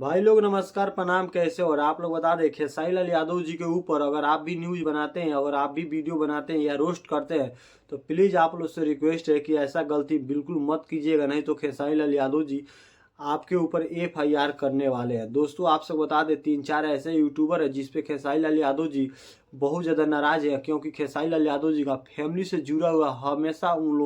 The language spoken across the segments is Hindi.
भाई लोग नमस्कार प्रणाम, कैसे हो? और आप लोग बता दें, खेसारी लाल यादव जी के ऊपर अगर आप भी न्यूज़ बनाते हैं, अगर आप भी वीडियो बनाते हैं या रोस्ट करते हैं तो प्लीज़ आप लोग से रिक्वेस्ट है कि ऐसा गलती बिल्कुल मत कीजिएगा, नहीं तो खेसारी लाल यादव जी आपके ऊपर एफआईआर करने वाले हैं। दोस्तों आपसे बता दें, 3-4 ऐसे यूट्यूबर है जिसपे खेसारी लाल यादव जी बहुत ज़्यादा नाराज़ है, क्योंकि खेसारी लाल यादव जी का फैमिली से जुड़ा हुआ हमेशा उन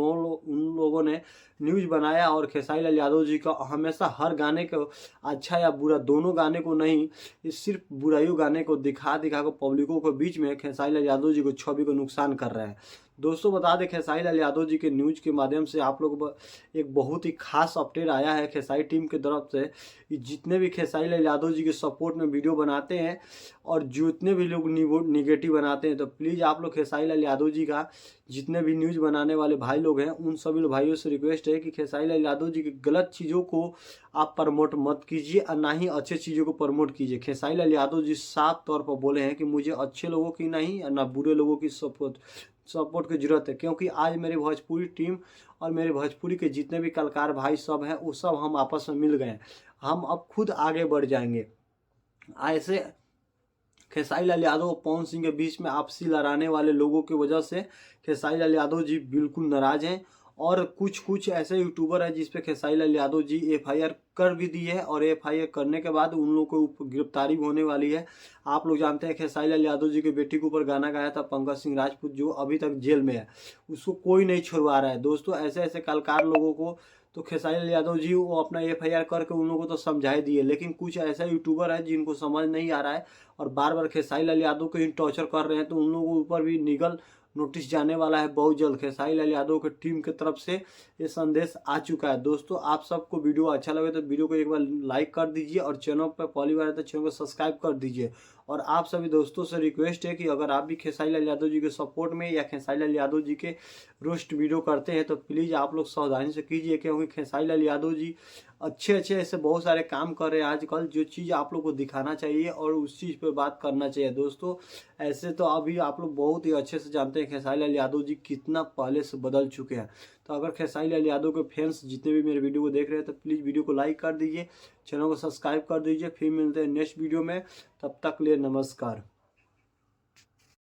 लोगों ने न्यूज़ बनाया और खेसारी लाल यादव जी का हमेशा हर गाने को अच्छा या बुरा दोनों गाने को नहीं, इस सिर्फ बुराइयों गाने को दिखा दिखा कर पब्लिकों के बीच में खेसारी लाल यादव जी को छवि को नुकसान कर रहे हैं। दोस्तों बता दें, खेसारी लाल यादव जी के न्यूज़ के माध्यम से आप लोग एक बहुत ही खास अपडेट आया है खेसारी टीम की तरफ से। जितने भी खेसारी लाल यादव जी के सपोर्ट में वीडियो बनाते हैं और जितने भी लोग निगेटिव बनाते हैं, तो प्लीज़ आप लोग खेसारी लाल यादव जी का जितने भी न्यूज़ बनाने वाले भाई लोग हैं उन सभी भाइयों से रिक्वेस्ट है कि खेसारी लाल यादव जी की गलत चीज़ों को आप प्रमोट मत कीजिए और ना ही अच्छे चीज़ों को प्रमोट कीजिए। खेसारी लाल यादव जी साफ तौर पर बोले हैं कि मुझे अच्छे लोगों की नहीं और ना बुरे लोगों की सपोर्ट की ज़रूरत है, क्योंकि आज मेरी भोजपुरी टीम और मेरे भोजपुरी के जितने भी कलाकार भाई सब हैं वो सब हम आपस में मिल गए। हम अब खुद आगे बढ़ जाएंगे। ऐसे खेसारी लाल यादव और पवन सिंह के बीच में आपसी लड़ाने वाले लोगों की वजह से खेसारी लाल यादव जी बिल्कुल नाराज हैं। और कुछ ऐसे यूट्यूबर हैं जिस पे खेसारी लाल यादव जी एफआईआर कर भी दी है और एफआईआर करने के बाद उन लोगों को ऊपर गिरफ्तारी भी होने वाली है। आप लोग जानते हैं खेसारी लाल यादव जी के बेटी के ऊपर गाना गाया था पंकज सिंह राजपूत, जो अभी तक जेल में है, उसको कोई नहीं छुड़वा रहा है। दोस्तों ऐसे ऐसे कलाकार लोगों को तो खेसारी लाल यादव जी वो अपना एफआईआर करके उन लोगों को तो समझा ही दिए, लेकिन कुछ ऐसा यूट्यूबर है जिनको समझ नहीं आ रहा है और बार बार खेसारी लाल यादव को ही टॉर्चर कर रहे हैं, तो उन लोगों के ऊपर भी लीगल नोटिस जाने वाला है बहुत जल्द। खेसारी लाल यादव की टीम की तरफ से ये संदेश आ चुका है। दोस्तों आप सबको वीडियो अच्छा लगे तो वीडियो को एक बार लाइक कर दीजिए और चैनल पर पहली बार है तो चैनल को सब्सक्राइब कर दीजिए। और आप सभी दोस्तों से रिक्वेस्ट है कि अगर आप भी खेसारी लाल यादव जी के सपोर्ट में या खेसारी लाल यादव जी के रोस्ट वीडियो करते हैं तो प्लीज़ आप लोग सावधानी से कीजिए, क्योंकि खेसारी लाल यादव जी अच्छे अच्छे ऐसे बहुत सारे काम कर रहे हैं आजकल, जो चीज़ आप लोग को दिखाना चाहिए और उस चीज़ पे बात करना चाहिए। दोस्तों ऐसे तो अभी आप लोग बहुत ही अच्छे से जानते हैं खेसारी लाल यादव जी कितना पहले से बदल चुके हैं। तो अगर खेसारी लाल यादव के फैंस जितने भी मेरे वीडियो को देख रहे हैं तो प्लीज़ वीडियो को लाइक कर दीजिए, चैनल को सब्सक्राइब कर दीजिए। फिर मिलते हैं नेक्स्ट वीडियो में, तब तक लिए नमस्कार।